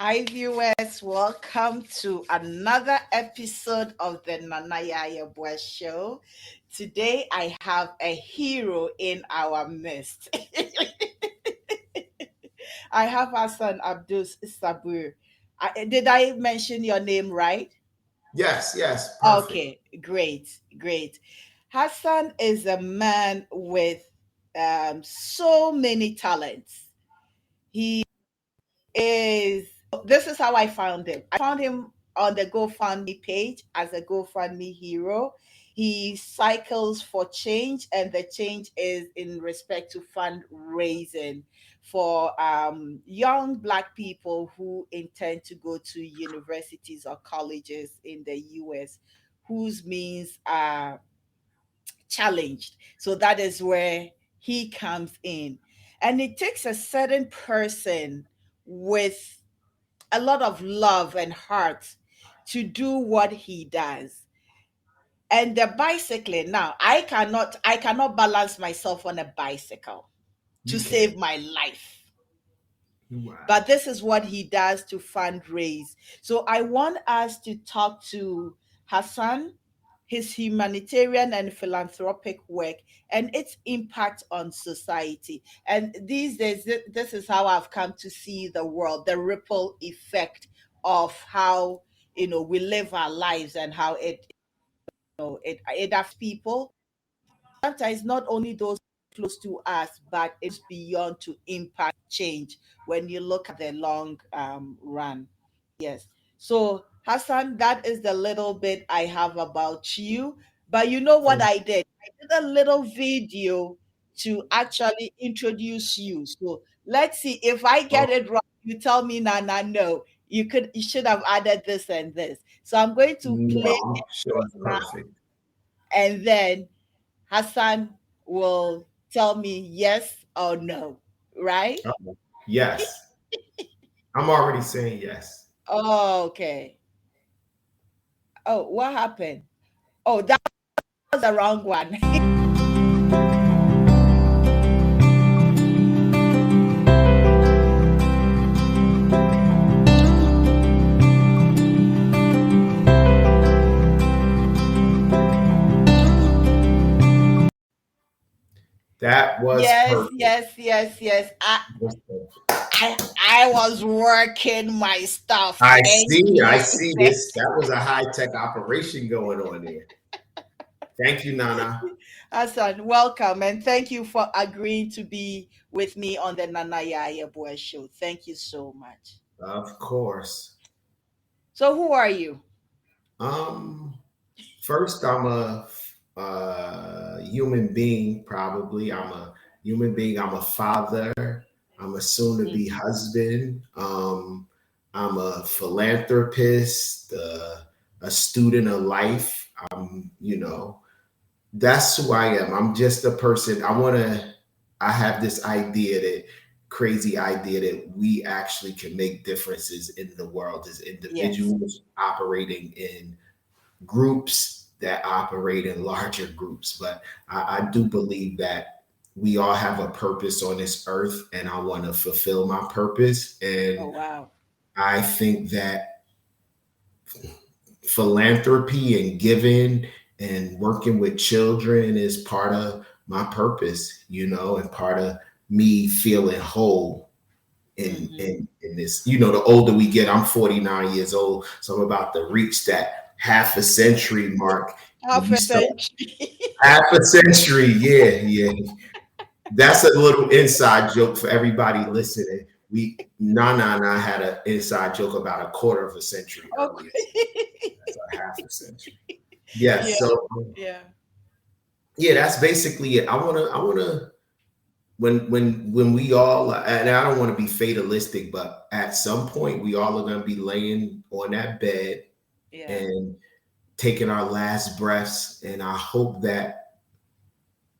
Hi, viewers. Welcome to another episode of the Nanaya Yabwa Show. Today, I have a hero in our midst. I have Hassan Abdus-Sabur. Did I mention your name right? Yes, perfect. Okay, great. Hassan is a man with so many talents. He is this is how I found him. I found him on the GoFundMe page as a GoFundMe hero. He cycles for change, and the change is in respect to fundraising for young Black people who intend to go to universities or colleges in the US, whose means are challenged. So that is where he comes in. And it takes a certain person with a lot of love and heart to do what he does. And the bicycling, now I cannot balance myself on a bicycle to You save can. my life. Wow. But this is what he does to fundraise. So I want us to talk to Hassan, his humanitarian and philanthropic work, and its impact on society. And these days, this is how I've come to see the world, the ripple effect of how we live our lives and how it affects people. Sometimes not only those close to us, but it's beyond to impact change when you look at the long run. Yes. So, Hassan, that is the little bit I have about you. But you know what Thank I did? I did a little video to actually introduce you. So let's see if I you. get it wrong. You tell me, Nana, no. You should have added this and this. So I'm going to No, play I'm it sure it's now, perfect. and then Hassan will tell me yes or no, right? Uh-oh. Yes. I'm already saying yes. Oh, okay. Oh, what happened? Oh, that was the wrong one. That was Yes, perfect. yes. Was perfect. I was working my stuff. I Thank see. I you. see this. That was a high tech operation going on there. Thank you, Nana. Hassan, welcome, and thank you for agreeing to be with me on the Nanaya Yeboah show. Thank you so much. Of course. So, who are you? Um, First, I'm a human being. Probably, I'm a human being. I'm a father. I'm a soon-to-be Mhm. husband. I'm a philanthropist, a student of life. That's who I am. I'm just a person. I have this idea that crazy idea that we actually can make differences in the world as Yes, individuals operating in groups that operate in larger groups. But I do believe that we all have a purpose on this earth, and I want to fulfill my purpose. oh And wow. I think that philanthropy and giving and working with children is part of my purpose, and part of me feeling whole Hmm. in this. The older we get, I'm 49 years old, so I'm about to reach that half a century mark. And Half you a start century. half a century, yeah. That's a little inside joke for everybody listening. Nana and I had an inside joke about a quarter of a century earlier. Okay. That's a half a century. Yes. Yeah, So yeah. yeah, that's basically it. I wanna when we all, and I don't want to be fatalistic, but at some point we all are gonna be laying on that bed Yeah. and taking our last breaths. And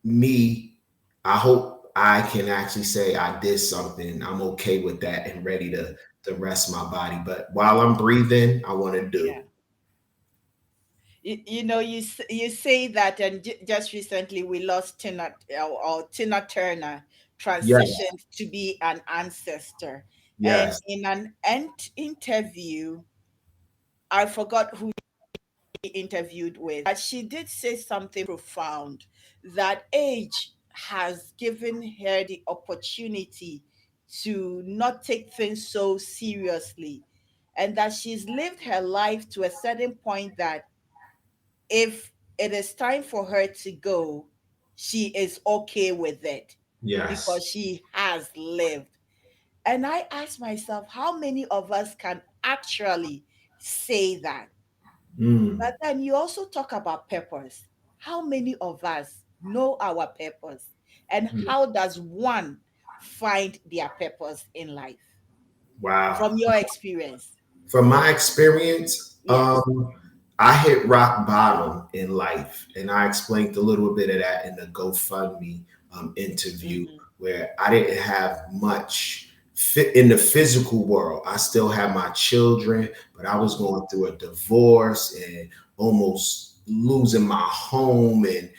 me, I hope I can actually say I did something. I'm okay with that and ready to rest my body. But while I'm breathing, I want to do. Yeah. You say that, and just recently we lost Tina Turner Yes, transitioned to be an ancestor. And Yes. in an interview, I forgot who she interviewed with, but she did say something profound, that age has given her the opportunity to not take things so seriously, and that she's lived her life to a certain point that if it is time for her to go, she is okay with it because Yes. she has lived. And I ask myself, how many of us can actually say that? Mm. But then you also talk about purpose. How many of us know our purpose? And Yeah. how does one find their purpose in life? Wow. From your experience. From my experience, Yes. I hit rock bottom in life, and I explained a little bit of that in the GoFundMe interview, Mm-hmm. where I didn't have much fit in the physical world. I still had my children, but I was Mm-hmm. going through a divorce and almost losing my home and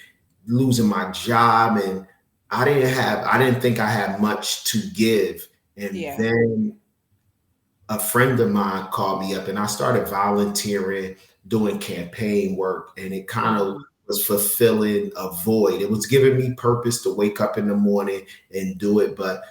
losing my job, and I didn't think I had much to give. And Yeah. then a friend of mine called me up and I started volunteering, doing campaign work, and it kind of Mm-hmm. was fulfilling a void. It was giving me purpose to wake up in the morning and do it. But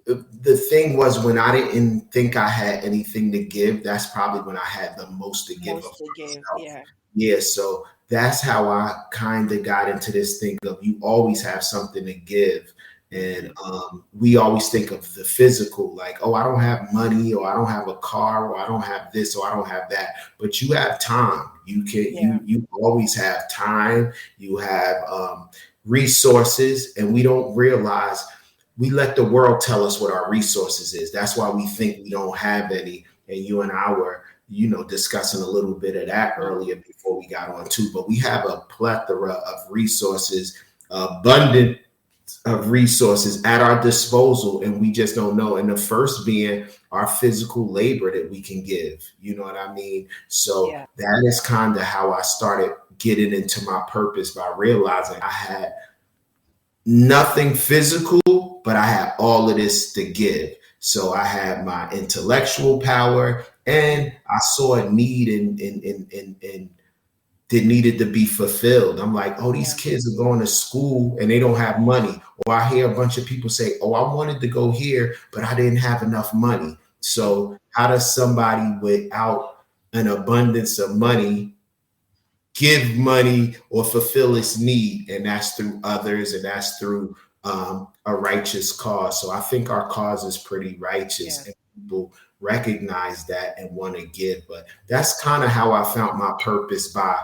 the thing was, when I didn't think I had anything to give, that's probably when I had the most to give of Most to give. myself. Yeah. Yeah, so that's how I kind of got into this thing of you always have something to give. And Mm-hmm. we always think of the physical, like, oh, I don't have money, or I don't have a car, or I don't have this, or I don't have that. But you have time. Yeah. You always have time. You have resources, and we don't realize we let the world tell us what our resources is. That's why we think we don't have any. And you and I were, discussing a little bit of that Mm-hmm. earlier before we got on too. But we have a plethora of resources, abundant of resources at our disposal, and we just don't know. And the first being our physical labor that we can give. You know what I mean? So Yeah. that is kind of how I started getting into my purpose, by realizing I had nothing physical, but I had all of this to give. So I had my intellectual power, and I saw a need in that needed to be fulfilled. I'm like, oh, these Yeah. kids are going to school and they don't have money. Or I hear a bunch of people say, oh, I wanted to go here, but I didn't have enough money. So how does somebody without an abundance of money give money or fulfill its need? And that's through others, and that's through a righteous cause. So I think our cause is pretty righteous, Yes. and people recognize that and want to give. But that's kind of how I found my purpose, by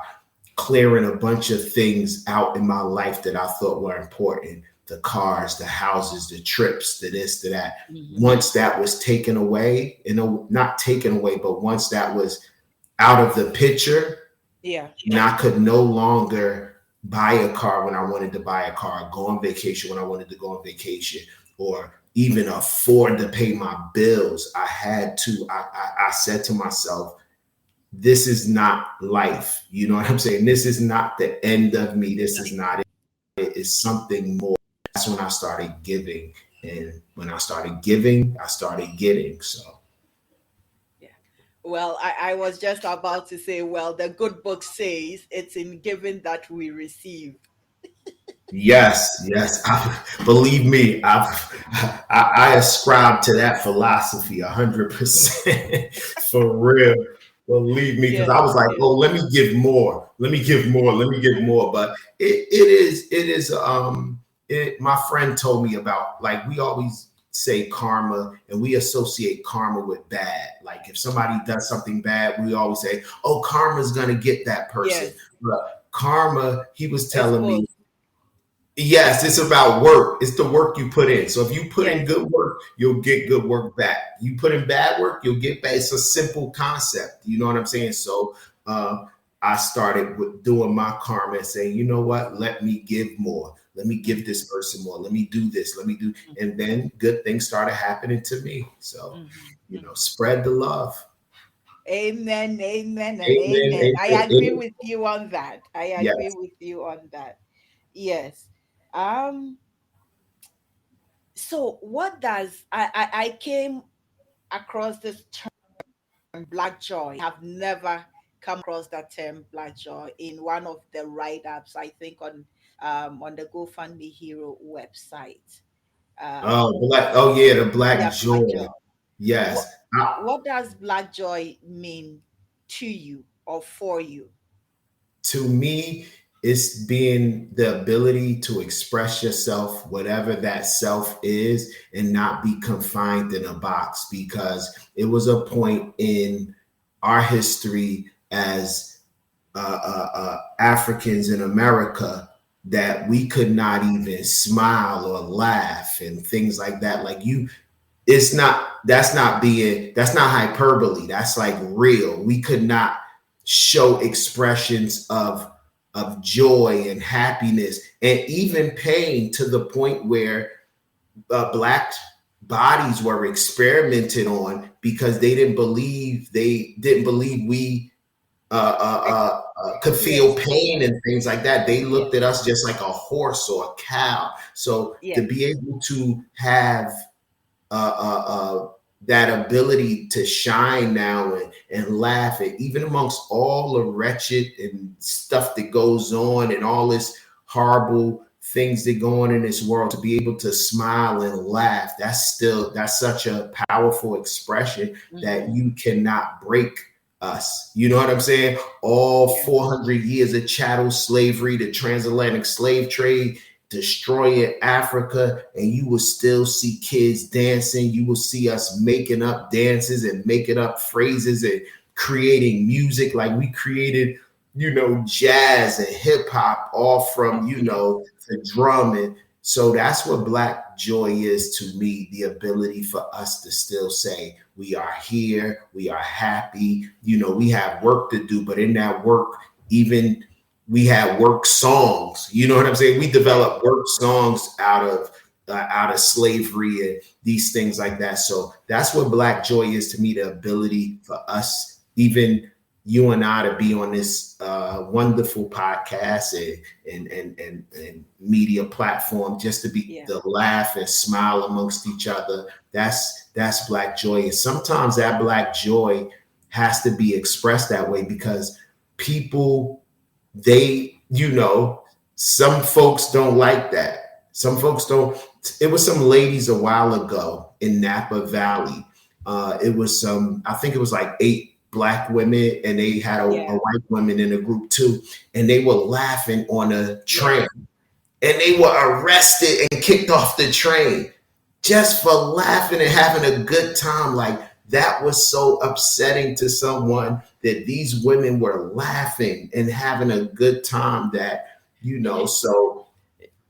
clearing a bunch of things out in my life that I thought were important: the cars, the houses, the trips, the this, the that. Mm-hmm. Once that was taken away, not taken away, but once that was out of the picture, Yeah. and I could no longer buy a car when I wanted to buy a car, go on vacation when I wanted to go on vacation, or even afford to pay my bills. I had to, I said to myself, this is not life. You know what I'm saying? This is not the end of me. This is not it. It's something more. That's when I started giving. And when I started giving, I started getting. So Yeah. Well, I was just about to say, well, the good book says it's in giving that we receive. yes, yes. Believe me, I ascribe to that philosophy 100% for real. Believe me, because Yes. I was like, Yes. oh, let me give more, let me give more, let me give more. But it is. My friend told me about, like, we always say karma, and we associate karma with bad. Like if somebody does something bad, we always say, oh, karma's gonna get that person. Yes. But karma, he was It's telling me, both. yes, it's about work. It's the work you put in. So if you put in Yes. good work, you'll get good work back. You put in bad work, you'll get bad. It's a simple concept. You know what I'm saying? So I started with doing my karma and saying, you know what? Let me give more. Let me give Mm-hmm. this person more. Let me do this. Let me do. Mm-hmm. And then good things started happening to me. So, Mm-hmm. spread the love. Amen, amen, and Amen. amen. Amen. I agree Amen. with you on that. I agree Yes. with you on that. Yes. Um, so what does I came across this term black joy. Have never come across that term black joy in one of the write-ups, I think on the GoFundMe Hero website. Oh, Um, black. Oh yeah, the black yeah, black joy. joy. What Yes. what does black joy mean to you or for you? To me, it's being the ability to express yourself, whatever that self is, and not be confined in a box. Because it was a point in our history as Africans in America that we could not even smile or laugh and things like that. Like you, it's not, that's not hyperbole, that's like real. We could not show expressions of joy and happiness and even pain, to the point where black bodies were experimented on because they didn't believe we could feel Yes, pain and things like that. They yes, looked at us just like a horse or a cow. So to yes, be able to have that ability to shine now and laugh at, even amongst all the wretched and stuff that goes on and all this horrible things that go on in this world, to be able to smile and laugh, that's such a powerful expression that hmm you cannot break us. You know what I'm saying? All yes, 400 years of chattel slavery, the transatlantic slave trade, destroying Africa, and you will still see kids dancing. You will see us making up dances and making up phrases and creating music. Like we created, jazz and hip hop, all from, yes. the drum. And so that's what black joy is to me, the ability for us to still say, we are here, we are happy. We have work to do, but in that work, even we had work songs. You know what I'm saying? We Yes. developed work songs out of slavery and these things like that. So that's what black joy is to me, the ability for us, even you and I, to be on this wonderful podcast and media platform, just to be Yeah. to laugh and smile amongst each other. That's black joy. And sometimes that black joy has to be expressed that way because people, they, some folks don't like that. Some folks don't. It was some ladies a while ago in Napa Valley. It was I think it was like 8 black women, and they had a Yeah. white woman in a group too, and they were laughing on a Yes. train, and they were arrested and kicked off the train just for laughing and having a good time. Like that was so upsetting to someone, that these women were laughing and having a good time, that, so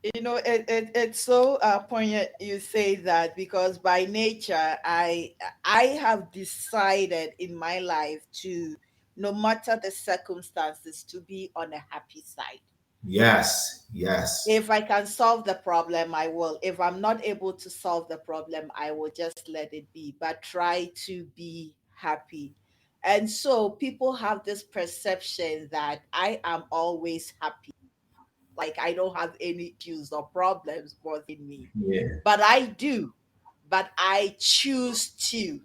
It's so poignant you say that, because by nature I have decided in my life to, no matter the circumstances, to be on a happy side. yes, yes, If I can solve the problem, I will. If I'm not able to solve the problem, I will just let it be, but try to be happy. And so people have this perception that I am always happy, like I don't have any issues or problems bothering me. yeah, But I do, but I choose to,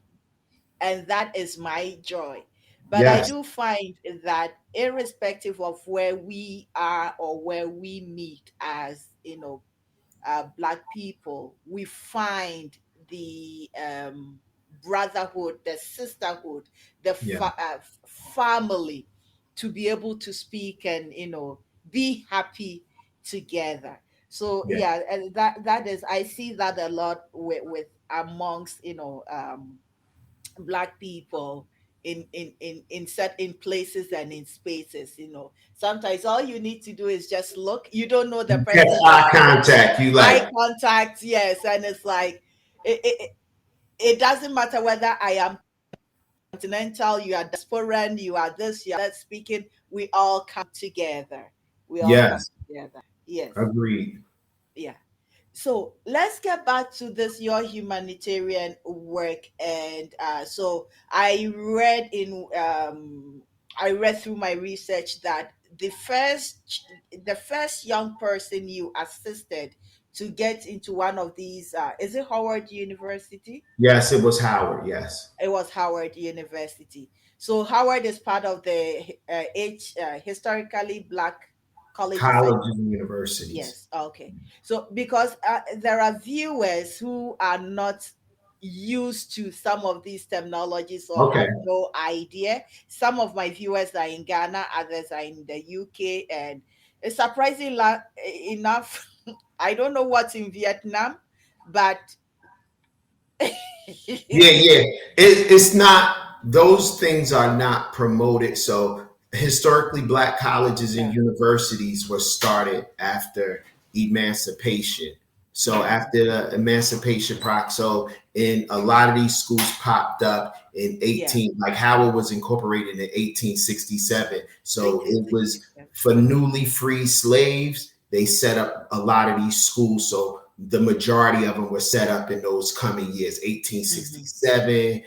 and that is my joy. But I yes, do find that irrespective of where we are or where we meet as, black people, we find the brotherhood, the sisterhood, the yeah, family, to be able to speak and, be happy together. So yeah, yeah, and that is, I see that a lot with amongst, black people in certain places and in spaces. Sometimes all you need to do is just look. You don't know the catch person, just eye look, contact. You eye like, contact, yes. And it's like, it doesn't matter whether I am continental, you are diasporan, you are this, you are that, speaking, we all come together. We all come yes, together. Yes. agreed. Yeah. So let's get back to this, your humanitarian work. And so I read through my research that the first young person you assisted to get into one of these. Is it Howard University? Yes, it was Howard. Yes. It was Howard University. So Howard is part of the historically black colleges and Colleges and universities. yes, okay. So because there are viewers who are not used to some of these terminologies or Okay. have no idea. Some of my viewers are in Ghana, others are in the UK, and it's surprising enough. I don't know what's in Vietnam, but Yeah, yeah. It's not, those things are not promoted. So historically, black colleges and yeah. universities were started after emancipation. So Mhm. after the emancipation proc, so in a lot of these schools popped up in Yeah, 18, like Howard was incorporated in 1867. So it was 1867. for newly free slaves. They set up a lot of these schools. So the majority of them were set up in those coming years, Hmm. 1867,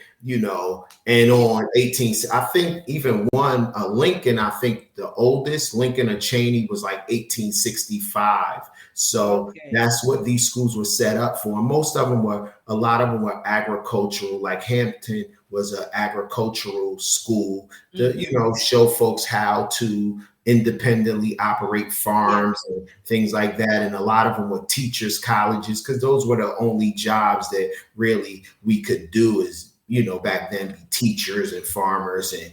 and Yeah. on 18. I think even one, Lincoln, I think the oldest, Lincoln or Cheney, was like 1865. So Okay. that's what these schools were set up for. And most of them were, a lot of them were agricultural, like Hampton was an agricultural school to, Hmm. show folks how to independently operate Yeah. farms and things like that. And a lot of them were teachers' colleges because those were the only jobs that really we could do is, back then be teachers and farmers and,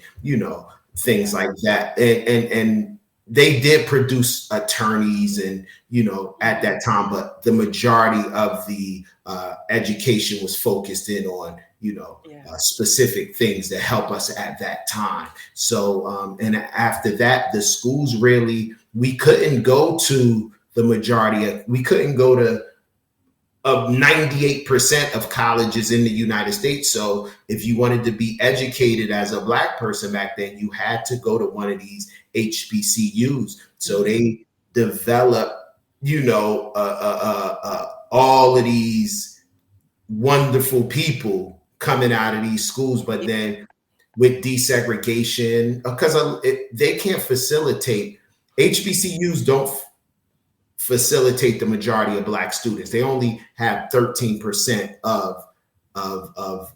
things Yeah. like that. And they did produce attorneys and, at Hmm. that time, but the majority of the education was focused in on, Yeah. specific things that help us at that time. So, and after that, the schools really, we couldn't go to the majority of, we couldn't go to 98% of colleges in the United States. So if you wanted to be educated as a black person back then, you had to go to one of these HBCUs. So Hmm. they developed, all of these wonderful people coming out of these schools, but Yeah. then with desegregation, because they can't facilitate, HBCUs don't facilitate the majority of black students. They only have 13% of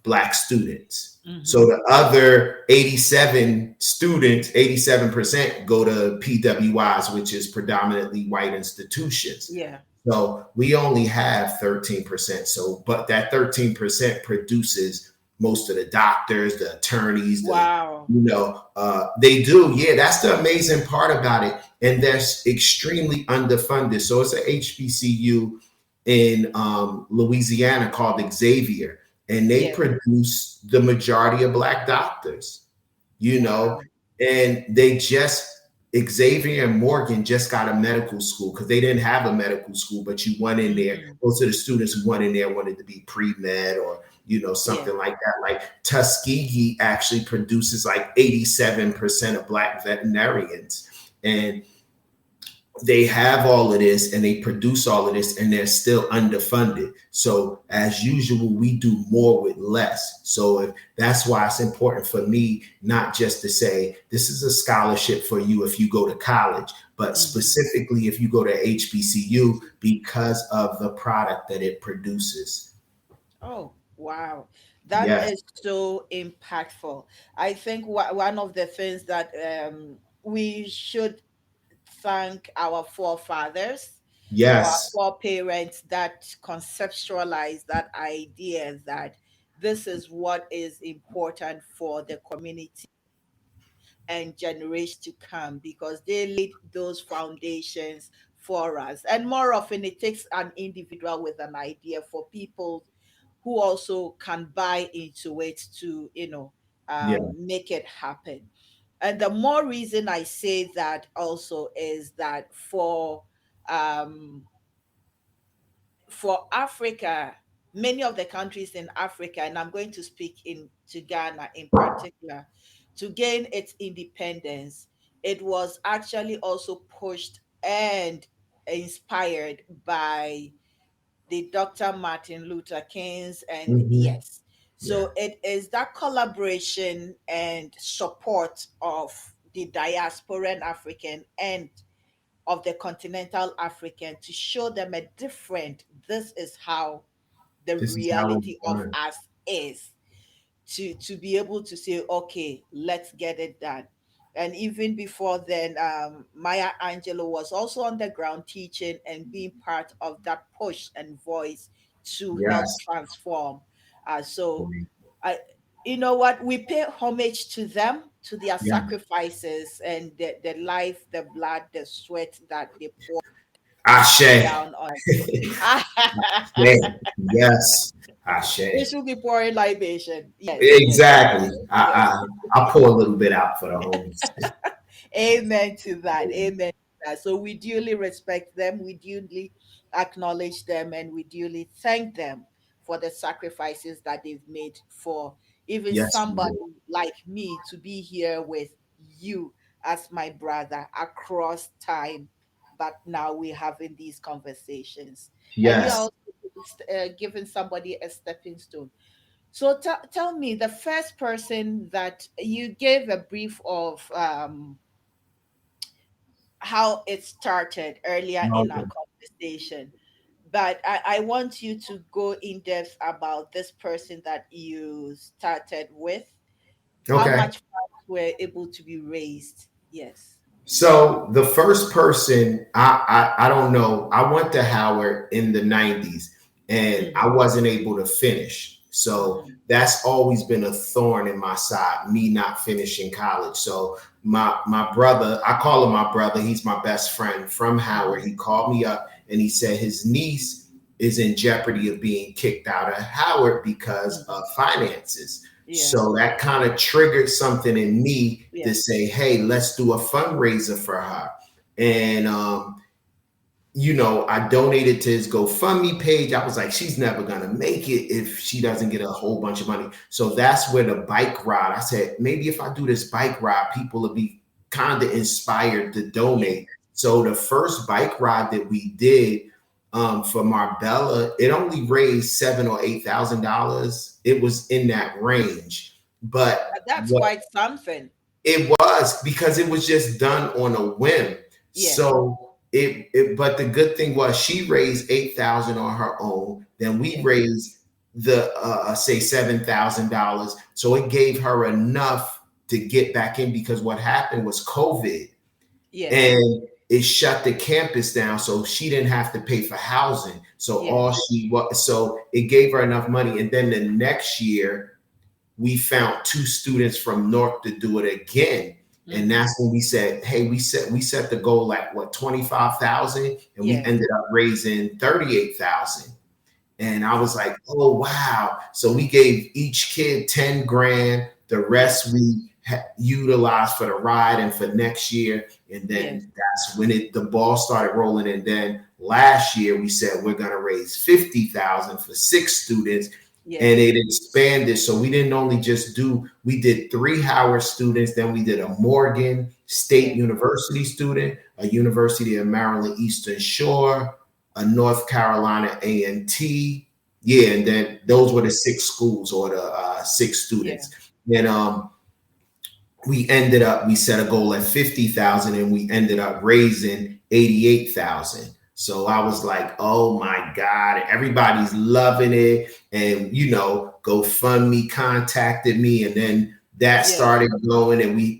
black students. So Hmm. the other 87 students, 87% go to PWIs, which is predominantly white institutions. Yeah. So we only have 13%. So, but that 13% produces most of the doctors, the attorneys, Wow. they do. Yeah, that's the amazing part about it. And that's extremely underfunded. So it's a HBCU in Louisiana called Xavier, and they Yeah. produce the majority of black doctors, you know, Wow. and they just, Xavier and Morgan just got a medical school because they didn't have a medical school, but you went in there. Hmm. Most of the students who went in there wanted to be pre-med or, Yeah. something like that. Like Tuskegee actually produces like 87% of black veterinarians. And they have all of this and they produce all of this and they're still underfunded. So as usual, we do more with less. So that's why it's important for me not just to say this is a scholarship for you if you go to college, but Hmm. specifically if you go to HBCU because of the product that it produces. Oh, wow. That Yes, is so impactful. I think one of the things that we should thank our forefathers or our yes, foreparents that conceptualized that idea that this is what is important for the community and generations to come because they laid those foundations for us. And more often, it takes an individual with an idea for people who also can buy into it to, yeah, make it happen. And the more reason I say that also is that um, for Africa, many of the countries in Africa, and I'm going to speak in to Ghana in particular, to gain its independence, it was actually also pushed and inspired by the Dr. Martin Luther King's and hmm, yes. yeah, So it is that collaboration and support of the diasporan African and of the continental African to show them a different, this is how the This is how reality it's of done. us is, to be able to say, okay, let's get it done. And even before then, Maya Angelou was also on the ground teaching and being part of that push and voice to help Yes. transform. So I, you know what, we pay homage to them, to their Yeah. sacrifices and the life, the blood, the sweat that they pour Ashe. down on. Ashe. Yes. They Ashe. should be pouring libation. Yes, yes, Exactly. yes. I'll pour a little bit out for the homies. Amen to that. Amen to that. So we duly respect them, we duly acknowledge them, and we duly thank them for the sacrifices that they've made for even Yes, somebody like me to be here with you as my brother across time. But now we're having these conversations, and you're yes. also giving somebody a stepping stone. So tell me, the first person that you gave a brief of how it started earlier in our Okay. conversation, but I want you to go in depth about this person that you started with. How Okay. much funds were able to be raised? Yes. So the first person, I don't know. I went to Howard in the 90s and I Mm-hmm. wasn't able to finish. So Mm-hmm. that's always been a thorn in my side, me not finishing college. So my brother, I call him my brother, he's my best friend from Howard. Mm-hmm. He called me up and he said his niece is in jeopardy of being kicked out of Howard because Mm-hmm. of finances. Yeah. So that kind of triggered something in me Yeah. to say, hey, let's do a fundraiser for her. And, I donated to his GoFundMe page. I was like, she's never going to make it if she doesn't get a whole bunch of money. So that's where the bike ride, I said, maybe if I do this bike ride, people will be kind of inspired to Yeah. donate. So the first bike ride that we did for Marbella, it only raised $7,000 or $8,000. It was in that range. But That's what quite something. it was because it was just done on a whim. Yeah. So but the good thing was she raised 8,000 on her own. Then we Yeah. raised the say $7,000. So it gave her enough to get back in because what happened was COVID Yes. and it shut the campus down. So she didn't have to pay for housing. So Yes. so it gave her enough money. And then the next year we found two students from Newark to do it again. And Mm-hmm. that's when we said, hey, we set the goal at what, 25,000, and we Yes. ended up raising 38,000. And I was like, oh wow. So we gave each kid 10 grand. The Yes. rest we utilized for the ride and for next year. And Yes. then that's when the ball started rolling. And then last year we said we're gonna raise 50,000 for 6 students. And Yes. it expanded. So we didn't only we did 3 Howard students, then we did a Morgan State Yes. University student, a University of Maryland Eastern Shore, a North Carolina A&T. Yeah, and then those were the 6 schools or the 6 students. Yeah. Then we set a goal at 50,000 and we ended up raising 88,000. So I was like, oh my God, everybody's loving it. And GoFundMe contacted me and then that Yes. started going and it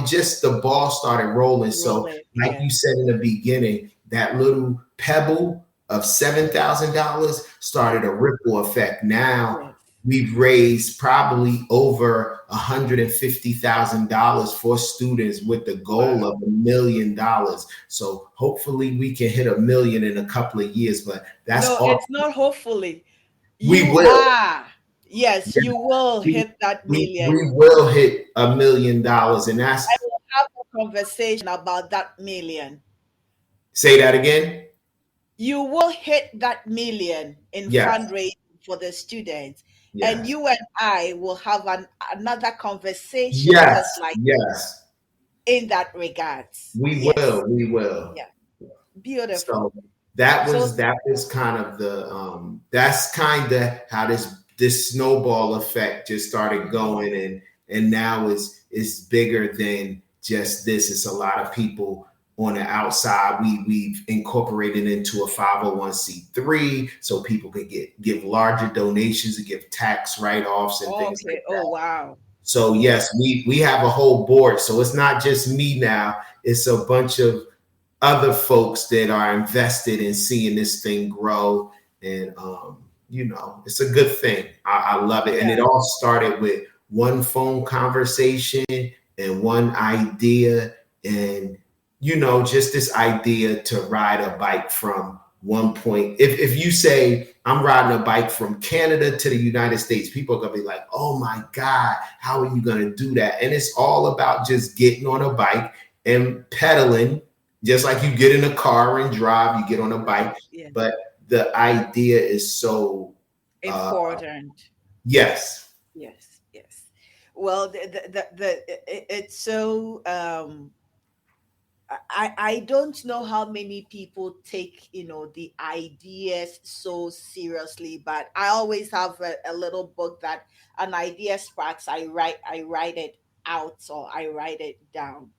just the ball started rolling. So Rolling. like Yeah. you said in the beginning, that little pebble of $7,000 started a ripple effect. Now Yes. we've raised probably over $150,000 for students with the goal Wow. of $1 million. So hopefully we can hit 1 million in a couple of years. But that's No, all it's not hopefully. we You will. are. Yes, Yeah, you will we, hit that we million. will hit $1 million, and that's I will have a conversation about that million. say that again. You will hit that million in Yes, fundraising for the students. And yes, you and I will have another conversation yes, just like yes. in that regards. We Yes. will. We will. Yeah. Beautiful. So that So was kind of that's kind of how this snowball effect just started mhm, going and now is bigger than just this. It's a lot of people on the outside, we've incorporated into a 501c3 so people could give larger donations and give tax write-offs and things like Okay. Oh, that. wow. So yes, we have a whole board. So it's not just me now. It's a bunch of other folks that are invested in seeing this thing grow. And it's a good thing. I love it. And it Yeah. all started with one phone conversation and one idea, and just this idea to ride a bike from one point. If you say I'm riding a bike from Canada to the United States, people are gonna be like, oh my God, how are you gonna do that? And it's all about just getting on a bike and pedaling, just like you get in a car and drive, you get on a bike. Right. Yeah. But the idea is so Important. yes. Yes. Yes. Well, it's so I don't know how many people take the ideas so seriously, but I always have a little book that an idea sparks. I write it out or I write it down.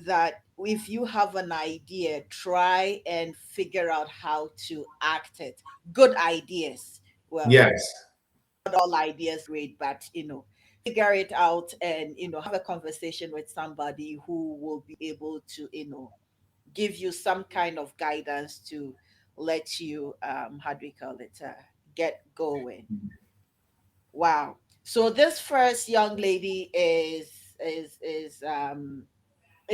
That if you have an idea, try and figure out how to act it. Good ideas. Well, Yes. not all ideas great, but figure it out and have a conversation with somebody who will be able to give you some kind of guidance to let you how do we call it get going. Wow. So this first young lady is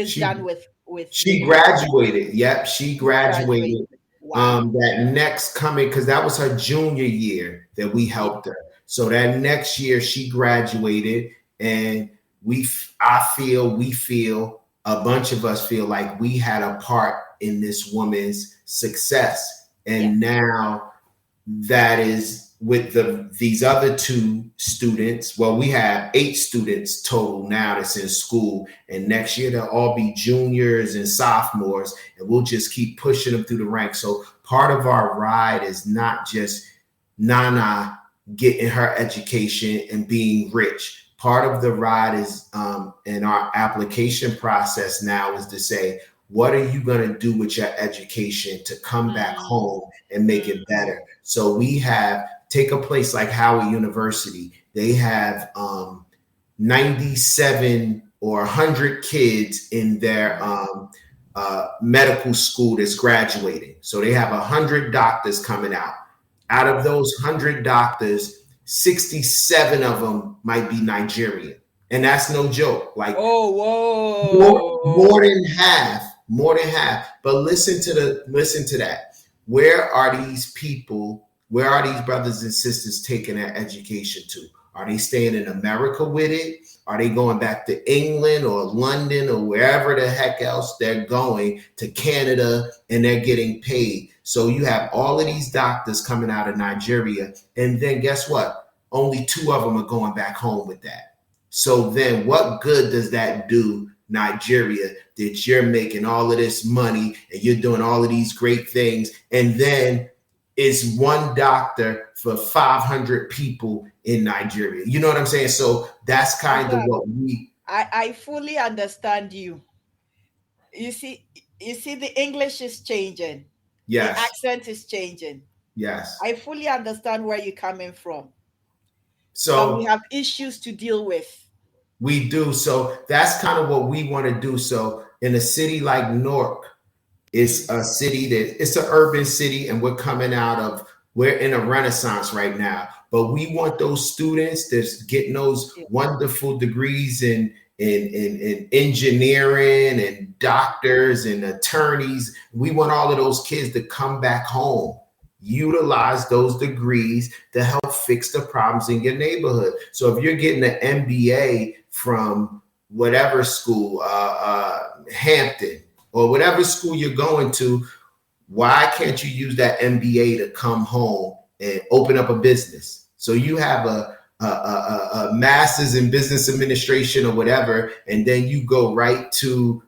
She done with She university. graduated. Yep, she She graduated. graduated. Wow. That next coming, because that was her junior year that we Yeah. helped her. So that next year she graduated, and we feel, a bunch of us feel like we had a part in this woman's success. Yeah. And now that is with these other two students. Well, we have 8 students total now that's in school, and next year they'll all be juniors and sophomores, and we'll just keep pushing them through the ranks. So part of our ride is not just Nana getting her education and being rich. Part of the ride is in our application process now is to say, what are you going to do with your education to come back Mm, home and make it mm, better? So we have, take a place like Howard University. They have 97 or 100 kids in their mm, medical school that's graduating. So they have 100 doctors coming out. Out of wow. those 100 doctors, 67 of them might be Nigerian. And that's no joke. Like Oh, more whoa. than half, more than half. But listen to that. Where are these people? Where are these brothers and sisters taking their education to? Are they staying in America with it? Are they going back to England or London or wherever the heck else they're going, to Canada, and they're getting paid? So you have all of these doctors coming out of Nigeria, and then guess what? Only 2 of them are going back home with that. So then what good does that do Nigeria, that you're making all of this money and you're doing all of these great things, and then it's one doctor for 500 people in Nigeria? You know what I'm saying? So that's kind of Hassan, what we, I fully understand you. You see the English is changing. The yes, accent is changing. yes. I fully understand where you're coming from. But we So have issues to deal with. we do. So that's kind of what we want to do. So in a city like Newark, it's Mm, a city that, it's an urban city, and we're in a renaissance right now. But we want those students that's getting those yeah. wonderful degrees in engineering and doctors and attorneys. We want all of those kids to come back home, utilize those degrees to help fix the problems in your neighborhood. So if you're getting an MBA from whatever school, Hampton, or whatever school you're going to, why can't you use that MBA to come home and open up a business? So you have a master's in business administration or whatever, and then you go right to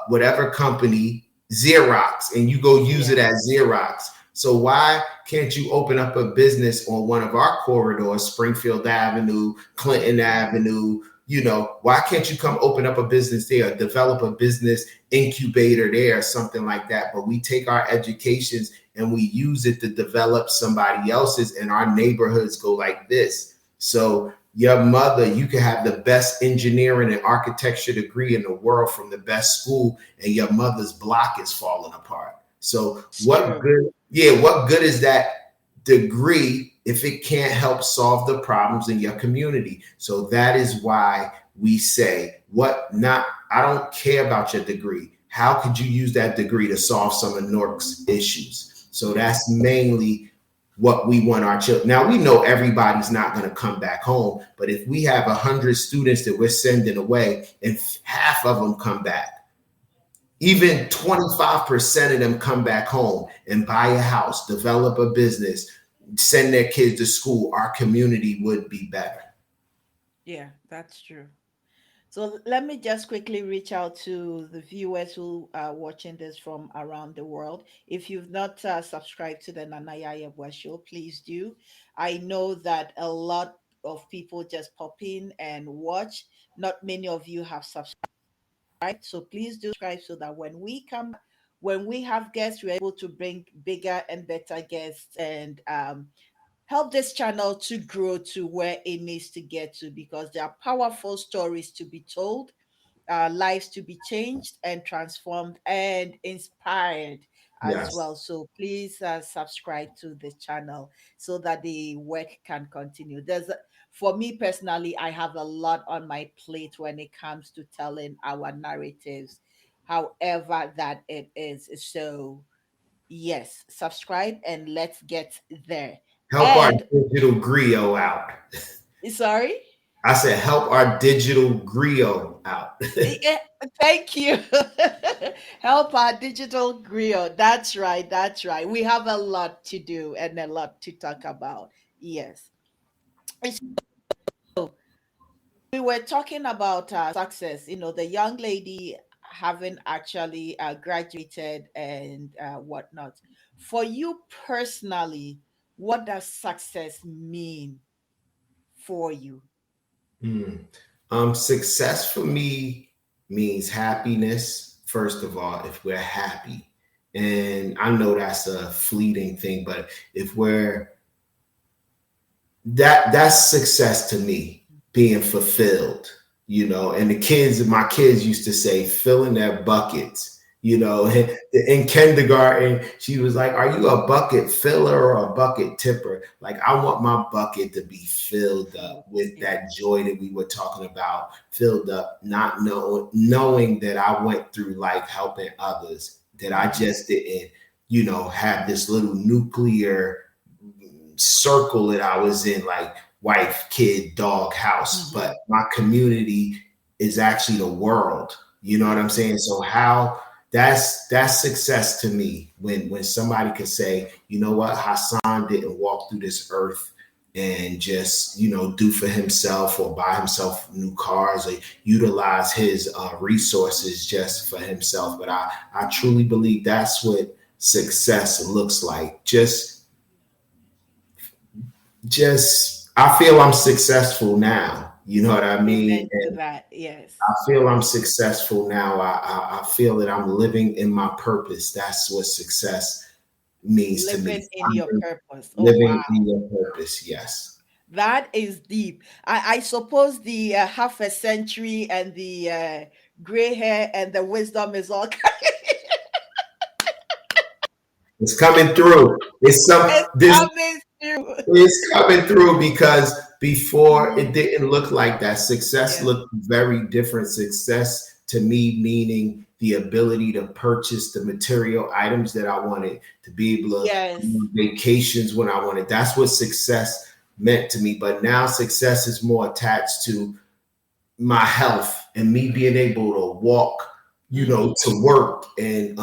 whatever company, Xerox, and you go use Yeah. it at Xerox. So why can't you open up a business on one of our corridors, Springfield Avenue, Clinton Mm, Avenue, Why can't you come open up a business there, develop a business incubator there, or something like that? But we take our educations and we use it to develop somebody else's, and our neighborhoods go like this. So your mother, you can have the best engineering and architecture degree in the world from the best school, and your mother's block is falling apart. So It's what true. good? Yeah, what good is that degree if it can't help solve the problems in your community? So that is why we say, I don't care about your degree. How could you use that degree to solve some of Newark's issues? So that's mainly what we want our children. Now, we know everybody's not going to come back home, but if we have 100 students that we're sending away and half of them come back, even 25% of them come back home and buy a house, develop a business, send their kids to school, our community would be better. Yeah, that's true. So let me just quickly reach out to the viewers who are watching this from around the world. If you've not subscribed to the Nanaya Yebwa show, please do. I know that a lot of people just pop in and watch. Not many of you have subscribed. So please do subscribe so that when we have guests, we're able to bring bigger and better guests and help this channel to grow to where it needs to get to, because there are powerful stories to be told, lives to be changed and transformed and inspired as Yes. well. So please subscribe to the channel so that the work can continue. For me personally, I have a lot on my plate when it comes to telling our narratives, however that it is. So yes, subscribe and let's get there. Help our And digital griot out. sorry. I said, help our digital griot out. Yeah, thank you. Help our digital griot. That's right. That's right. We have a lot to do and a lot to talk about. Yes. And so we were talking about success. The young lady having actually graduated and whatnot. For you personally, what does success mean for you? Hmm. Success for me means happiness, first of all, if we're happy. And I know that's a fleeting thing, but if we're that's success to me, being fulfilled, and my kids used to say filling their buckets, in kindergarten. She was like, are you a bucket filler or a bucket tipper? Like, I want my bucket to be filled up with Yeah. that joy that we were talking about, filled up, not knowing that I went through life helping others, that I Mm-hmm. just didn't, have this little nuclear circle that I was in, like wife, kid, dog, house. Mm-hmm. But my community is actually the world. You know what I'm saying? So how that's success to me, when somebody could say, you know what, Hassan didn't walk through this earth and just do for himself or buy himself new cars or utilize his resources just for himself. But I truly believe that's what success looks like. Just I feel I'm successful now. You know what I mean? Amen to And that. Yes. I feel I'm successful now. I feel that I'm living in my purpose. That's what success means to me. Living in your I'm purpose. Oh, living wow. in your purpose. Yes. That is deep. I suppose the half a century and the gray hair and the wisdom is all It's coming through. It's some it's this coming through. It's coming through because before it Mhm. didn't look like that. Success Yeah. looked very different. Success to me meaning the ability to purchase the material items that I wanted, to be able to go Yes. on vacations when I wanted. That's what success meant to me. But now success is more attached to my health and me being able to walk, Hmm. to work and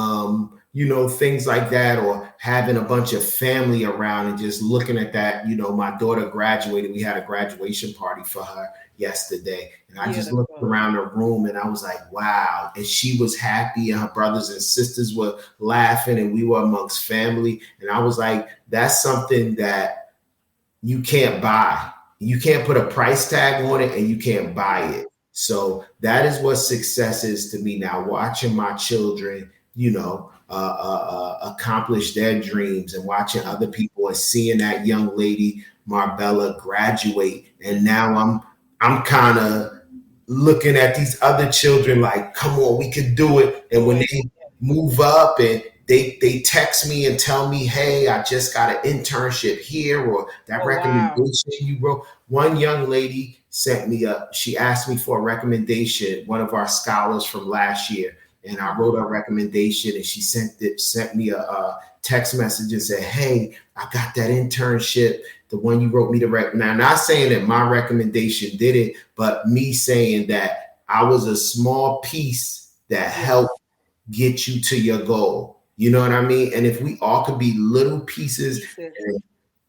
things like that, or having a bunch of family around and just looking at that. My daughter graduated. We had a graduation party for her yesterday. And I just looked Beautiful. around the room and I was like, wow. And she was happy and her brothers and sisters were laughing and we were amongst family. And I was like, that's something that you can't buy. You can't put a price tag on it and you can't buy Yeah. it. So that is what success is to me now. Watching my children, accomplish their dreams, and watching other people and seeing that young lady Marbella graduate, and now I'm kind of looking at these other children like, come on, we can do it. And Do when it. they move up and they text me and tell me, hey, I just got an internship here, or that Oh, wow. recommendation you wrote. One young lady sent me she asked me for a recommendation, one of our scholars from last year. And I wrote Mhm. a recommendation, and she sent me a text message and said, hey, I got that internship, the one you wrote me to now, not saying that my recommendation did it, but me saying that I was a small piece that helped Yes. get you to your goal. You know what I mean? And if we all could be little pieces Pieces.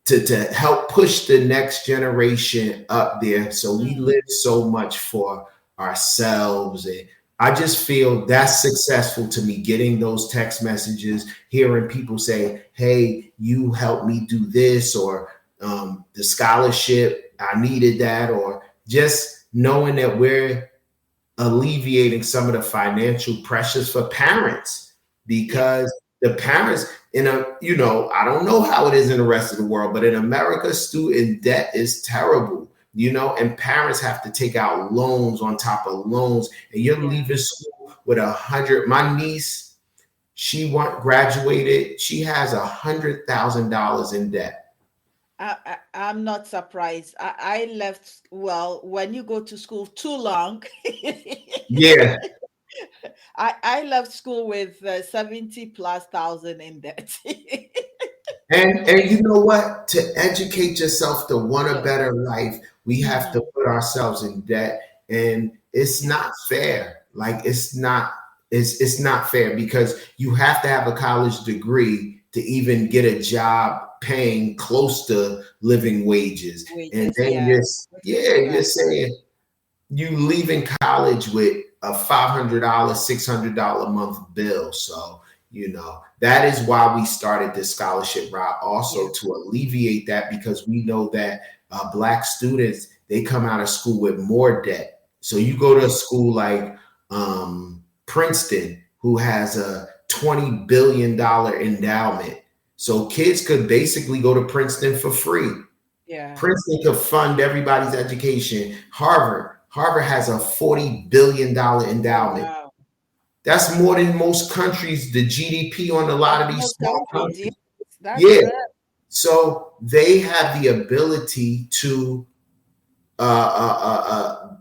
to help push the next generation up there. So we Mm. live so much for ourselves. And I just feel that's successful to me, getting those text messages, hearing people say, hey, you helped me do this, or the scholarship, I needed that, or just knowing that we're alleviating some of the financial pressures for parents, Yes. because the parents I don't know how it is in the rest of the world, but in America, student debt is terrible, and parents have to take out loans on top of loans, and you're Yeah. leaving school with 100. My niece, graduated, she has $100,000 in debt. I'm not surprised. I left, well, when you go to school too long, Yeah. I left school with 70 plus thousand in debt. And you know what? To educate yourself to want a Yes. better life, we have to Hmm. put ourselves in debt. And it's Yes. not fair. Like it's not fair, because you have to have a college degree to even get a job paying close to living wages. And Wages. then Yeah. Which is you're right. saying you leaving college with a $500, $600 a month bill. So, that is why we started this scholarship route, Yeah. also to alleviate that, because we know that Black students, they come out of school with more debt. So you go to a school like Princeton, who has a $20 billion endowment. So kids could basically go to Princeton for free. Yeah. Princeton could fund everybody's education. Harvard has a $40 billion Oh, endowment. wow. That's more than most countries, the GDP on a lot of these Most small countries, yes. countries. That's Yeah. correct. So they have the ability to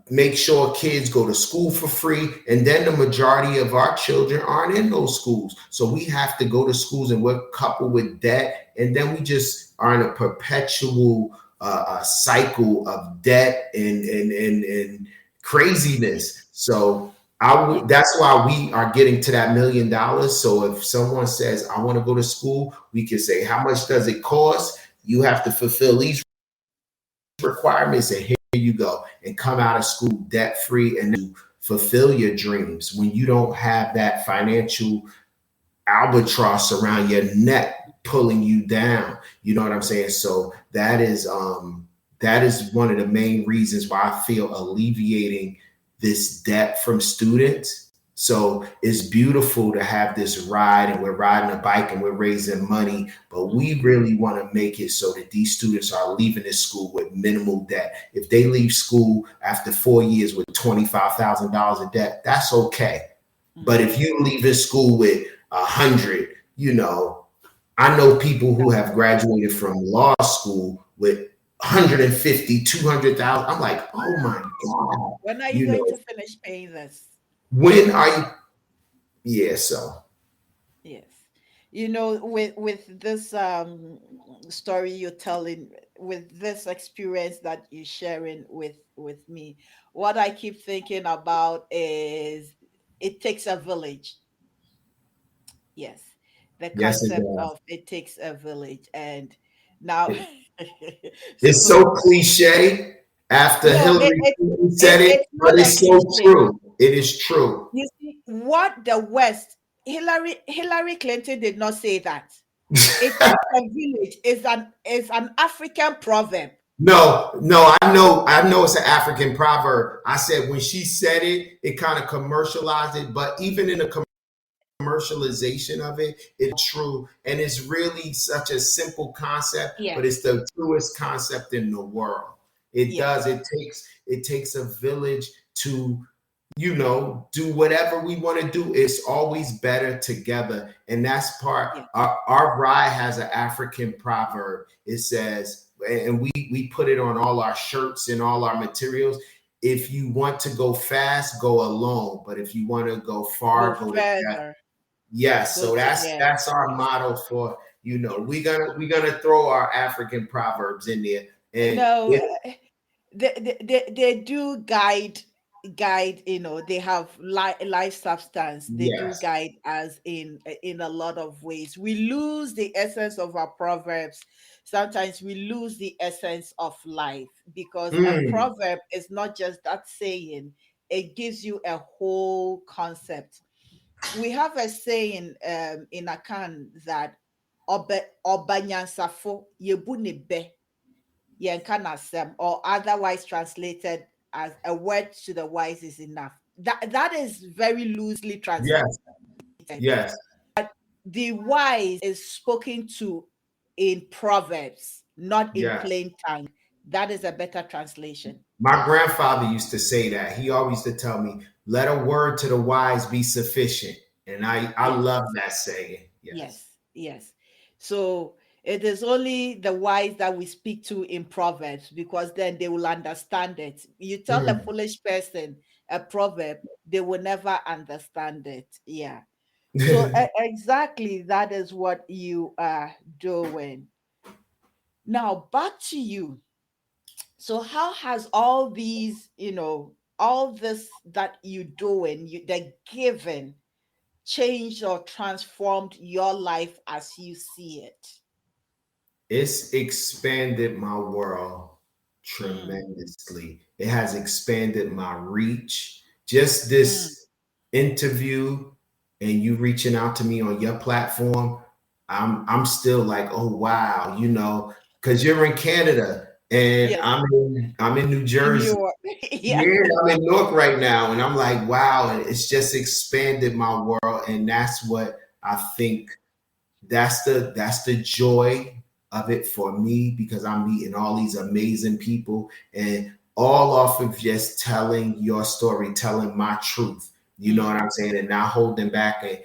make sure kids go to school for free. And then the majority of our children aren't in those schools. So we have to go to schools, and we're coupled with debt. And then we just are in a perpetual cycle of debt and craziness. So Yeah. that's why we are getting to that $1 million. So if someone says, I want to go to school, we can say, how much does it cost? You have to fulfill these requirements, and here you go, and come out of school debt free, and fulfill your dreams when you don't have that financial albatross around your neck pulling you down. You know what I'm saying? So that is one of the main reasons why I feel alleviating this debt from students. So it's beautiful to have this ride, and we're riding a bike and we're raising money, but we Mhm. really want to make it so that these students are leaving this school with minimal debt. If they leave school after 4 years with $25,000 in debt, that's okay. But if Mhm. you leave this school with 100, I know people who That's have correct. graduated from law school with 150, 200,000. I'm like, oh my Wow. God. When are you You going know, to finish paying this? when are you? Yeah, so Yes. With this story you're telling, with this experience that you're sharing with me, what I keep thinking about is it takes a village. Yes. The yes, it concept does. of it takes a village. And now It's so so cliche after no, Hillary Clinton said it, it's but not a it's so cliche. true. It is true. You see, what the West, Hillary Clinton did not say that. It takes a village is an African proverb. No, I know it's an African proverb. I said when she said it, it kind of commercialized it, but even in the commercialization of it, it's true. And it's really such a simple concept, but Yes. it's the truest concept in the world. It does. Yes. It takes a village to, do whatever we want to do. It's always better together. And that's part, Yes. our ride has an African proverb. It says, and we put it on all our shirts and all our materials. If you want to go fast, go alone. But if you want to go Go far, go together. further. Yes, Go so that's together. our Yes. motto for, Yes. we're gonna throw our African proverbs in there. And No, it they do guide, they have life substance. They do yes. guide us in a lot of ways. We lose the essence of our proverbs. Sometimes we lose the essence of life, because a Mm, proverb is not just that saying, it gives you a whole concept. We have a saying in Akan that obanyansafo yebune be yenkanasem, or otherwise translated as a word to the wise is enough. That is very loosely translated. yes, yes, The wise is spoken to in proverbs, not in yes. plain tongue. That is a better translation. My grandfather used to say that. He always used to tell me, "Let a word to the wise be sufficient." And I Yes. love that saying. Yes. Yes, yes. So it is only the wise that we speak to in Proverbs, because then they will understand it. You tell a Mm. foolish person a proverb, they will never understand it. Yeah. So exactly that is what you are doing. Now back to you. So how has all these, all this that you doing, the giving, changed or transformed your life as you see it? It's expanded my world Mm, tremendously. It has expanded my reach. Just mm, this interview and you reaching out to me on your platform, I'm still like, oh wow, because you're in Canada and yes, I'm in New in Jersey. Newark. Yeah. Yeah, I'm in Newark right now, and I'm like, wow, and it's just expanded my world, and that's what I think that's the joy of it for me because I'm meeting all these amazing people and all off of just telling your story, telling my truth. You know what Mm, I'm saying? And not holding back and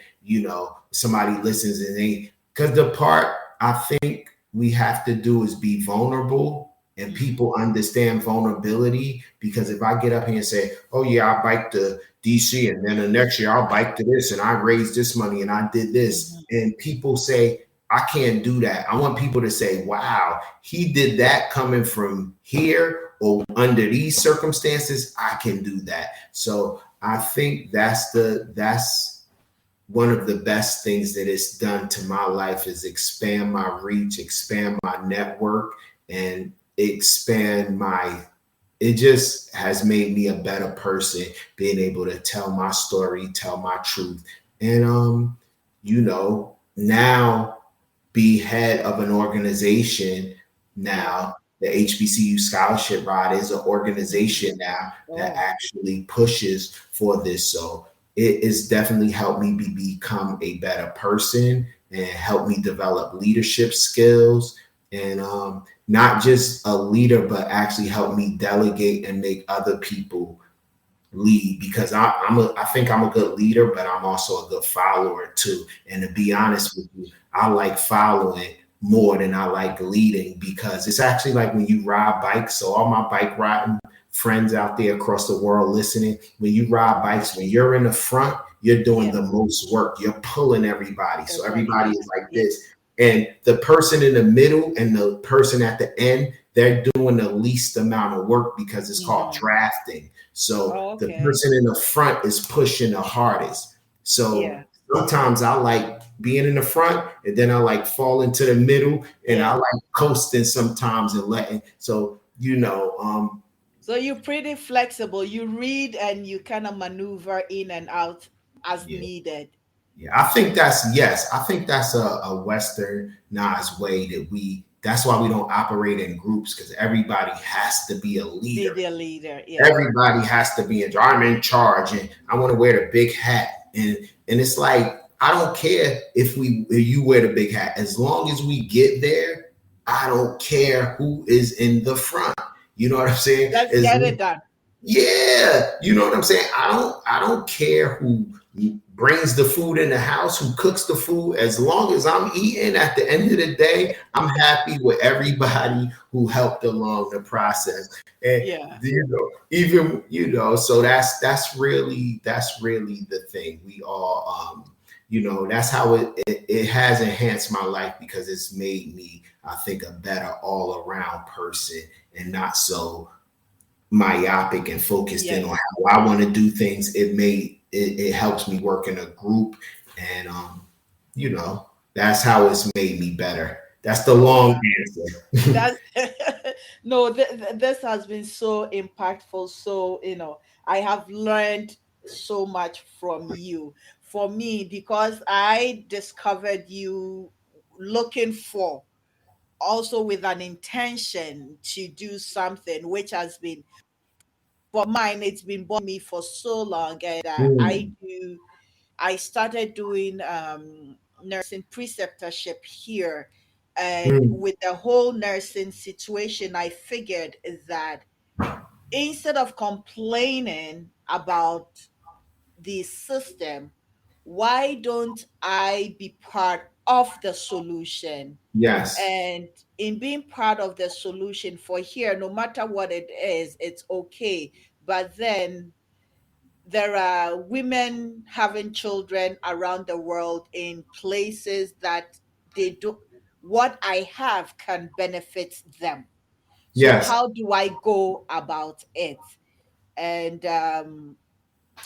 somebody listens and they because the part I think we have to do is be vulnerable and mhm, people understand vulnerability because if I get up here and say, oh yeah, I biked to DC and then the next year I'll bike to this and I raised this money and I did this. mhm, And people say, I can't do that. I want people to say, wow, he did that coming from here or under these circumstances. I can do that. So I think that's one of the best things that it's done to my life is expand my reach, expand my network, and expand my it just has made me a better person being able to tell my story, tell my truth. And now be head of an organization yeah. now. The HBCU Scholarship Ride is an Mhm. organization now that Oh. actually pushes for this. So it has definitely helped me become a better person and help me develop leadership skills and not just a leader, but actually help me delegate and make other people lead because I think I'm a good leader, but I'm also a good follower too. And to be Mm, honest with you, I like following more than I like leading because it's actually like when you ride bikes. So all my bike riding friends out there across the world listening, when you ride bikes, when you're in the front, you're doing the yes. most work. You're pulling everybody. So everybody Yeah. is like Yeah. this. And the person in the middle and the person at the end, they're doing the least amount of work because it's called Mhm. drafting. So Oh, the okay. person in the front is pushing the hardest. So Yeah. sometimes I like being in the front and then I like fall into the middle and I Yeah. like coasting sometimes and letting So you're pretty flexible. You read and you kind of maneuver in and out as yeah. needed. Yeah, I think that's yes. I think that's a westernized way that we That's why we don't operate in groups, because everybody has to be a Be leader. the leader. Yes. Everybody has to be in charge. I'm in charge, and I want to wear the big hat. And it's like, I don't care if you wear the big hat, as long as we get there. I don't care who is in the front. You know what I'm saying? Let's get it done. Yeah, you know what I'm saying? I don't care who brings the food in the house, who cooks the food. As long as I'm eating, at the end of the day, I'm happy with everybody who helped along the process. And Yeah. even so that's really the thing. We all that's how it has enhanced my life, because it's made me, I think, a better all around person, and not so myopic and focused in Yes. on how I want to do things. It helps me work in a group, and that's how it's made me better. That's the Oh, long wow. answer. That's no, this has been so impactful. So, I have learned so much from you. For me, because I discovered you looking for, also with an intention to do something, which has been, for mine, it's been bothering me for so long. And Mm, I started doing nursing preceptorship here. And mm, with the whole nursing situation, I figured that instead of complaining about the system, why don't I be part of the solution? yes, And in being part of the solution for here, no matter what it is, it's okay. But then there are women having children around the world in places that they do, what I have can benefit them. So yes, how do I go about it? And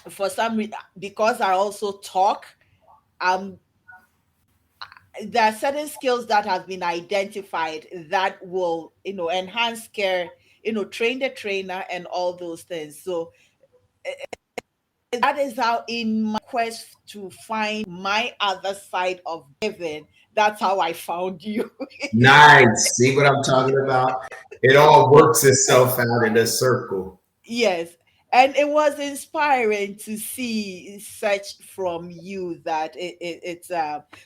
for some reason, because I also talk, um there are certain skills that have been identified that will, enhance care, train the trainer and all those things. So that is how, in my quest to find my other side of giving, that's how I found you. nice. See what I'm talking about? It all works itself out in a circle. Yes. And it was inspiring to see such from you that it's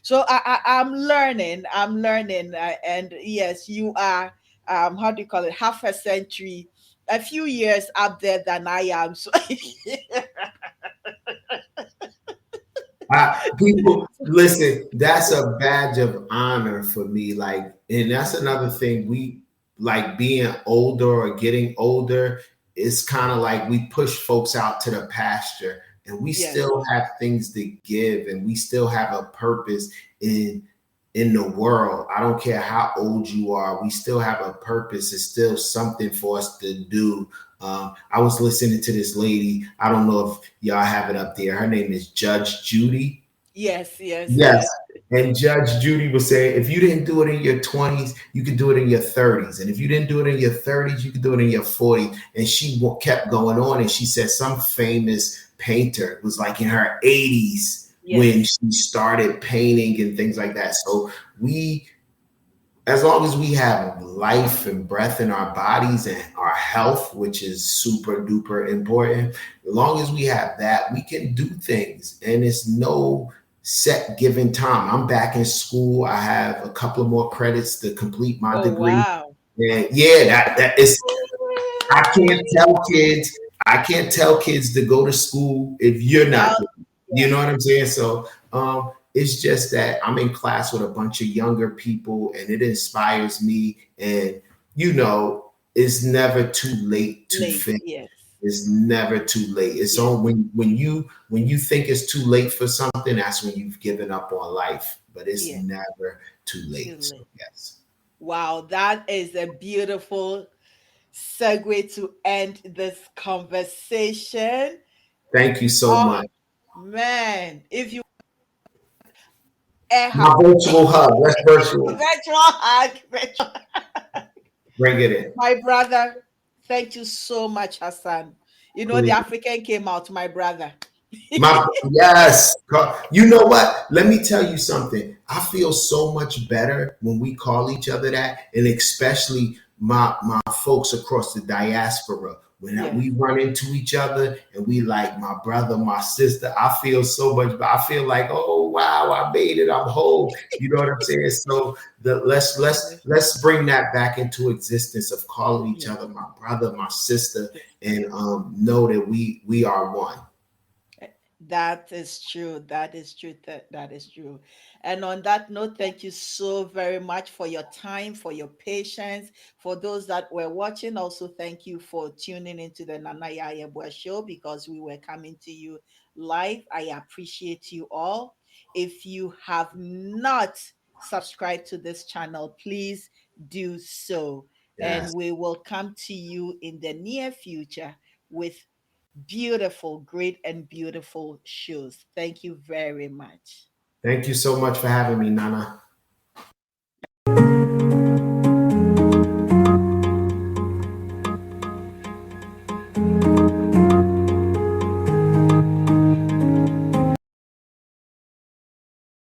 so I'm learning and yes, you are, how do you call it, half a century, a few years up there than I am. So People, listen, that's a badge of honor for me. Like, and that's another thing. We like being older or getting older. It's kind of like we push folks out to the pasture, and we yes, still have things to give, and we still have a purpose in the world. I don't care how old you are. We still have a purpose. It's still something for us to do. I was listening to this lady. I don't know if y'all have it up there. Her name is Judge Judy. yes, yes, Yes. yes, And Judge Judy was saying, if you didn't do it in your 20s, you could do it in your 30s. And if you didn't do it in your 30s, you could do it in your 40s. And she kept going on. And she said some famous painter was like in her 80s when yes, she started painting and things like that. So as long as we have life and breath in our bodies and our health, which is super duper important, as long as we have that, we can do things. And it's no set given time. I'm back in school. I have a couple of more credits to complete my oh degree. wow, And yeah, that is, I can't tell kids, I can't tell kids to go to school if you're not without, doing it. You yes, know what I'm saying? So it's just that I'm in class with a bunch of younger people, and it inspires me. And it's never too late to late, finish. yes, It's never too late. It's yes, on when you think it's too late for something, that's when you've given up on life. But it's yes, never too too late. So late. yes. Wow, that is a beautiful segue to end this conversation. Thank you so Oh much. man, if you ever My virtual hug. Let's virtual. virtual hug, Bring it in. my brother, thank you so much, Hassan. The Please. African came out, my brother. My yes, you know what? Let me tell you something. I feel so much better when we call each other that, and especially my folks across the diaspora. When Yes. we run into each other and we like my brother, my sister, I feel so much. I feel like, oh wow, I made it. I'm whole. You know what I'm saying? So Yes. let's bring that back into existence of calling each Yes. other my brother, my sister, Yes. and know that we are one. That is true. That is true. That is true. And on that note, thank you so very much for your time, for your patience. For those that were watching, also thank you for tuning into the Nana Yayebua show because we were coming to you live. I appreciate you all. If you have not subscribed to this channel, please do so. And Yes. we will come to you in the near future with beautiful, great, and beautiful shows. Thank you very much. Thank you so much for having me, Nana.